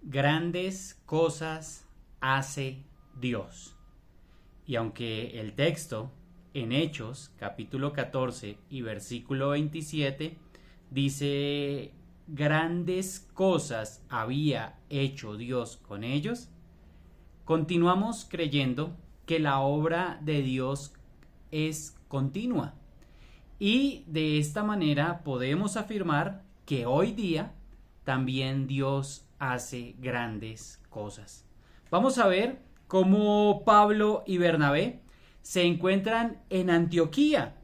Grandes cosas hace Dios. Y aunque el texto en Hechos, capítulo 14 y versículo 27, dice grandes cosas había hecho Dios con ellos, continuamos creyendo que la obra de Dios es continua. Y de esta manera podemos afirmar que hoy día también Dios hace grandes cosas. Vamos a ver cómo Pablo y Bernabé se encuentran en Antioquía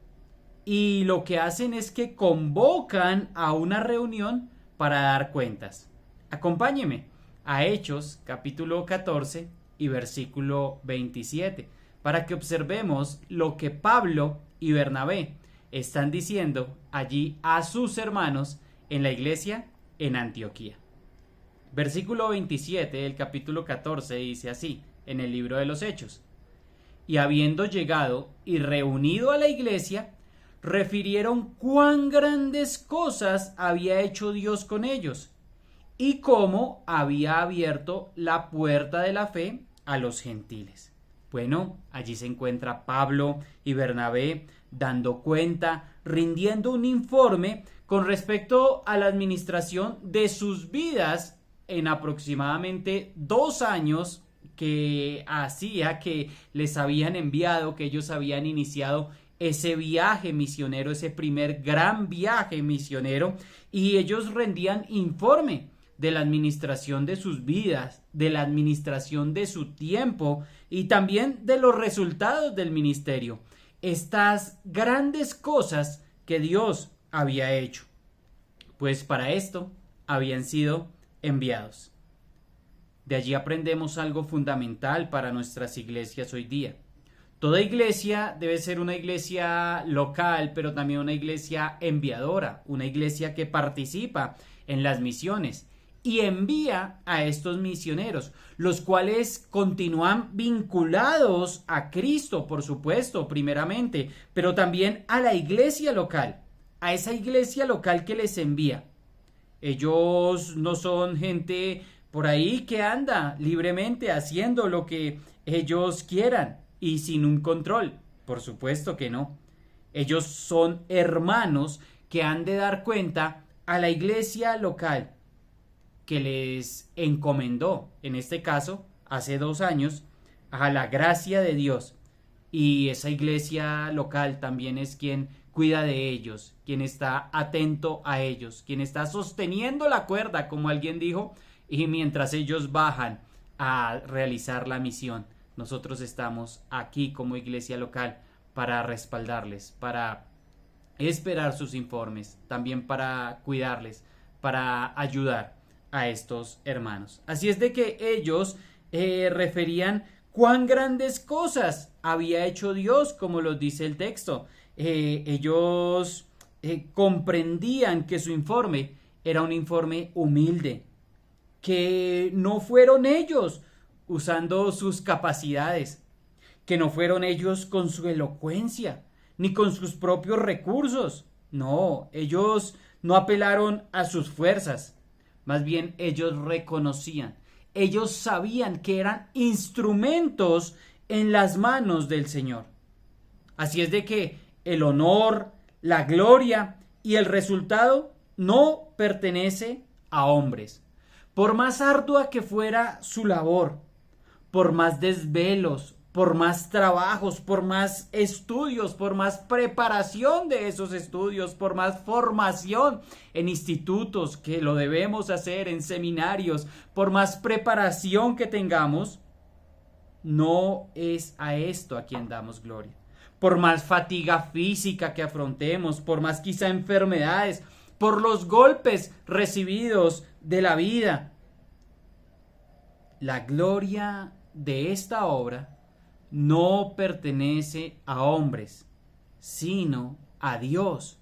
y lo que hacen es que convocan a una reunión para dar cuentas. Acompáñeme a Hechos capítulo 14 y versículo 27 para que observemos lo que Pablo y Bernabé están diciendo allí a sus hermanos en la iglesia en Antioquía. Versículo 27 del capítulo 14 dice así, en el libro de los Hechos: y habiendo llegado y reunido a la iglesia, refirieron cuán grandes cosas había hecho Dios con ellos, y cómo había abierto la puerta de la fe a los gentiles. Bueno, allí se encuentra Pablo y Bernabé dando cuenta, rindiendo un informe con respecto a la administración de sus vidas en aproximadamente 2 años que hacía que les habían enviado, que ellos habían iniciado ese viaje misionero, ese primer gran viaje misionero, y ellos rendían informe de la administración de sus vidas, de la administración de su tiempo y también de los resultados del ministerio. Estas grandes cosas que Dios había hecho, pues para esto habían sido enviados. De allí aprendemos algo fundamental para nuestras iglesias hoy día. Toda iglesia debe ser una iglesia local, pero también una iglesia enviadora, una iglesia que participa en las misiones y envía a estos misioneros, los cuales continúan vinculados a Cristo, por supuesto, primeramente, pero también a la iglesia local, a esa iglesia local que les envía. Ellos no son gente por ahí que anda libremente haciendo lo que ellos quieran y sin un control. Por supuesto que no. Ellos son hermanos que han de dar cuenta a la iglesia local que les encomendó, en este caso, hace 2 años, a la gracia de Dios. Y esa iglesia local también es quien cuida de ellos, quien está atento a ellos, quien está sosteniendo la cuerda, como alguien dijo, y mientras ellos bajan a realizar la misión, nosotros estamos aquí como iglesia local para respaldarles, para esperar sus informes, también para cuidarles, para ayudar a estos hermanos. Así es de que ellos referían cuán grandes cosas había hecho Dios, como los dice el texto. Ellos comprendían que su informe era un informe humilde, que no fueron ellos usando sus capacidades, que no fueron ellos con su elocuencia, ni con sus propios recursos. No, ellos no apelaron a sus fuerzas. Más bien ellos reconocían, ellos sabían que eran instrumentos en las manos del Señor. Así es de que el honor, la gloria y el resultado no pertenece a hombres. Por más ardua que fuera su labor, por más desvelos, por más trabajos, por más estudios, por más preparación de esos estudios, por más formación en institutos, que lo debemos hacer en seminarios, por más preparación que tengamos, no es a esto a quien damos gloria. Por más fatiga física que afrontemos, por más quizá enfermedades, por los golpes recibidos de la vida, la gloria de esta obra no pertenece a hombres, sino a Dios.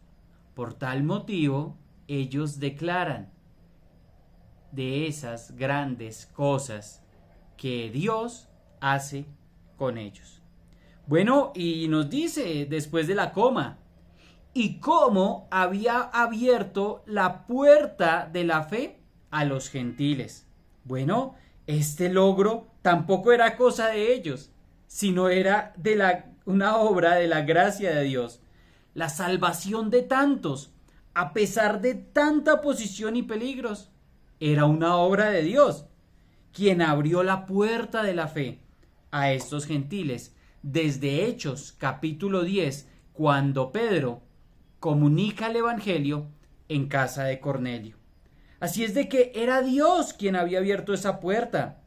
Por tal motivo, ellos declaran de esas grandes cosas que Dios hace con ellos. Bueno, y nos dice después de la coma, y cómo había abierto la puerta de la fe a los gentiles. Bueno, este logro tampoco era cosa de ellos, sino era una obra de la gracia de Dios. La salvación de tantos, a pesar de tanta oposición y peligros, era una obra de Dios, quien abrió la puerta de la fe a estos gentiles. Desde Hechos capítulo 10, cuando Pedro comunica el Evangelio en casa de Cornelio. Así es de que era Dios quien había abierto esa puerta.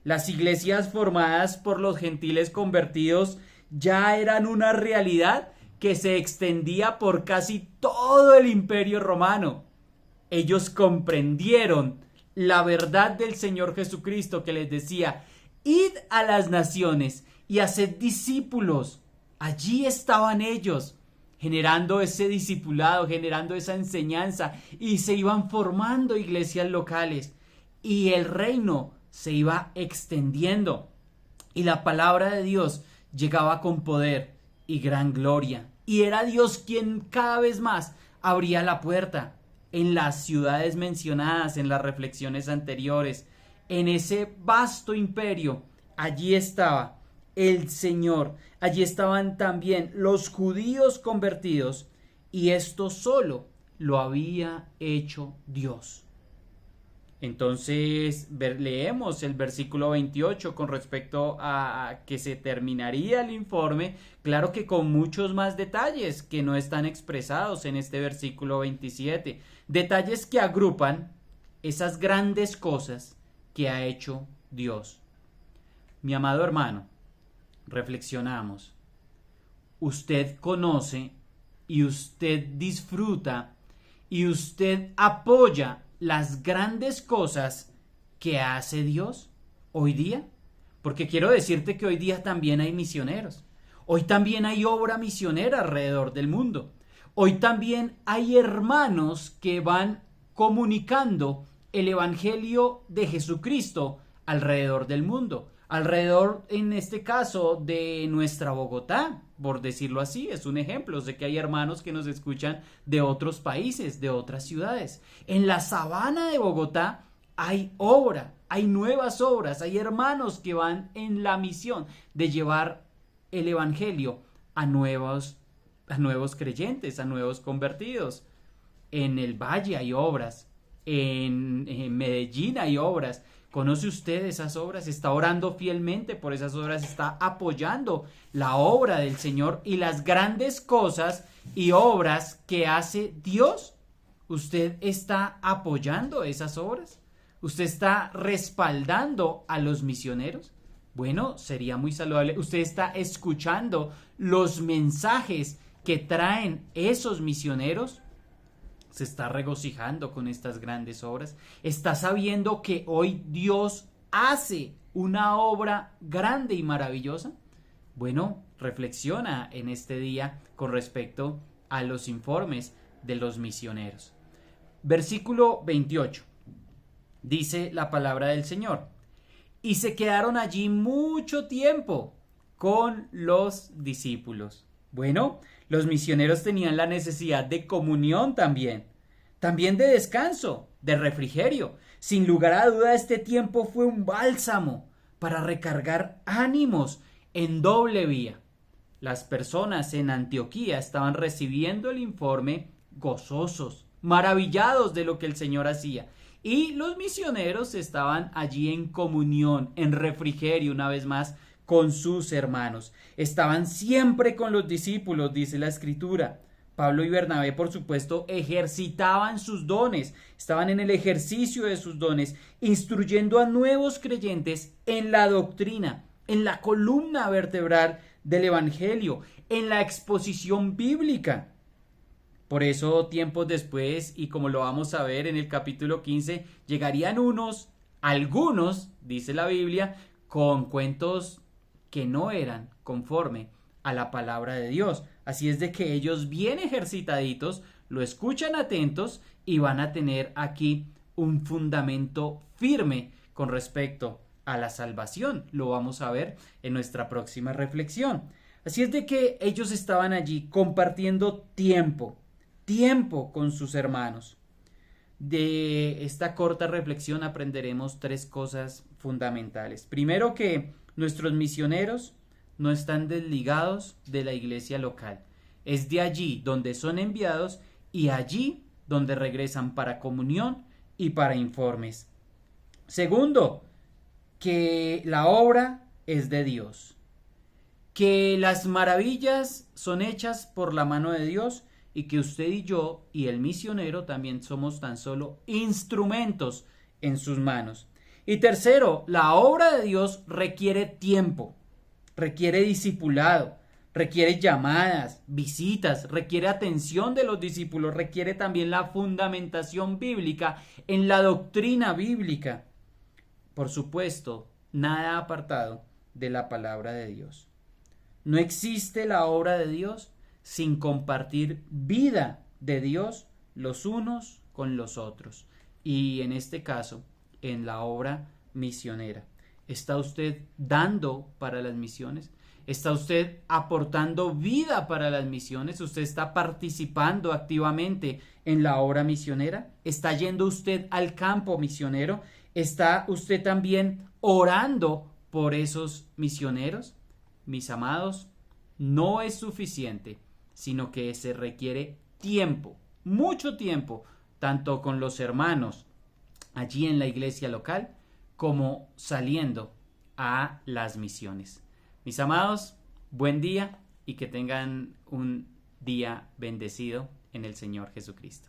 Las iglesias formadas por los gentiles convertidos ya eran una realidad que se extendía por casi todo el imperio romano. Ellos comprendieron la verdad del Señor Jesucristo, que les decía: id a las naciones y haced discípulos. Allí estaban ellos, generando ese discipulado, generando esa enseñanza, y se iban formando iglesias locales, y el reino se iba extendiendo, y la palabra de Dios llegaba con poder y gran gloria, y era Dios quien cada vez más abría la puerta en las ciudades mencionadas en las reflexiones anteriores. En ese vasto imperio, allí estaba el Señor, allí estaban también los judíos convertidos, y esto solo lo había hecho Dios. Entonces leemos el versículo 28 con respecto a que se terminaría el informe, claro que con muchos más detalles que no están expresados en este versículo 27, detalles que agrupan esas grandes cosas que ha hecho Dios. Mi amado hermano, reflexionamos. Usted conoce y usted disfruta y usted apoya las grandes cosas que hace Dios hoy día. Porque quiero decirte que hoy día también hay misioneros. Hoy también hay obra misionera alrededor del mundo. Hoy también hay hermanos que van comunicando el Evangelio de Jesucristo alrededor del mundo. Alrededor, en este caso, de nuestra Bogotá, por decirlo así, es un ejemplo. Sé que hay hermanos que nos escuchan de otros países, de otras ciudades. En la sabana de Bogotá hay obra, hay nuevas obras, hay hermanos que van en la misión de llevar el Evangelio a nuevos creyentes, a nuevos convertidos. En el Valle hay obras, en Medellín hay obras. ¿Conoce usted esas obras? ¿Está orando fielmente por esas obras? ¿Está apoyando la obra del Señor y las grandes cosas y obras que hace Dios? ¿Usted está apoyando esas obras? ¿Usted está respaldando a los misioneros? Bueno, sería muy saludable. ¿Usted está escuchando los mensajes que traen esos misioneros? ¿Se está regocijando con estas grandes obras? ¿Está sabiendo que hoy Dios hace una obra grande y maravillosa? Bueno, reflexiona en este día con respecto a los informes de los misioneros. Versículo 28. Dice la palabra del Señor: y se quedaron allí mucho tiempo con los discípulos. Bueno, los misioneros tenían la necesidad de comunión también de descanso, de refrigerio. Sin lugar a duda, este tiempo fue un bálsamo para recargar ánimos en doble vía. Las personas en Antioquía estaban recibiendo el informe gozosos, maravillados de lo que el Señor hacía. Y los misioneros estaban allí en comunión, en refrigerio, una vez más, con sus hermanos. Estaban siempre con los discípulos, dice la Escritura. Pablo y Bernabé, por supuesto, ejercitaban sus dones, estaban en el ejercicio de sus dones, instruyendo a nuevos creyentes en la doctrina, en la columna vertebral del Evangelio, en la exposición bíblica. Por eso, tiempos después, y como lo vamos a ver en el capítulo 15, llegarían algunos, dice la Biblia, con cuentos que no eran conforme a la palabra de Dios. Así es de que ellos, bien ejercitaditos, lo escuchan atentos y van a tener aquí un fundamento firme con respecto a la salvación. Lo vamos a ver en nuestra próxima reflexión. Así es de que ellos estaban allí compartiendo tiempo con sus hermanos. De esta corta reflexión aprenderemos 3 cosas fundamentales. Primero, que nuestros misioneros no están desligados de la iglesia local. Es de allí donde son enviados y allí donde regresan para comunión y para informes. Segundo, que la obra es de Dios, que las maravillas son hechas por la mano de Dios y que usted y yo y el misionero también somos tan solo instrumentos en sus manos. Y tercero, la obra de Dios requiere tiempo, requiere discipulado, requiere llamadas, visitas, requiere atención de los discípulos, requiere también la fundamentación bíblica en la doctrina bíblica. Por supuesto, nada apartado de la palabra de Dios. No existe la obra de Dios sin compartir vida de Dios los unos con los otros. Y en este caso, en la obra misionera. ¿Está usted dando para las misiones? ¿Está usted aportando vida para las misiones? ¿Usted está participando activamente en la obra misionera? ¿Está yendo usted al campo misionero? ¿Está usted también orando por esos misioneros? Mis amados, no es suficiente, sino que se requiere tiempo, mucho tiempo, tanto con los hermanos allí en la iglesia local, como saliendo a las misiones. Mis amados, buen día y que tengan un día bendecido en el Señor Jesucristo.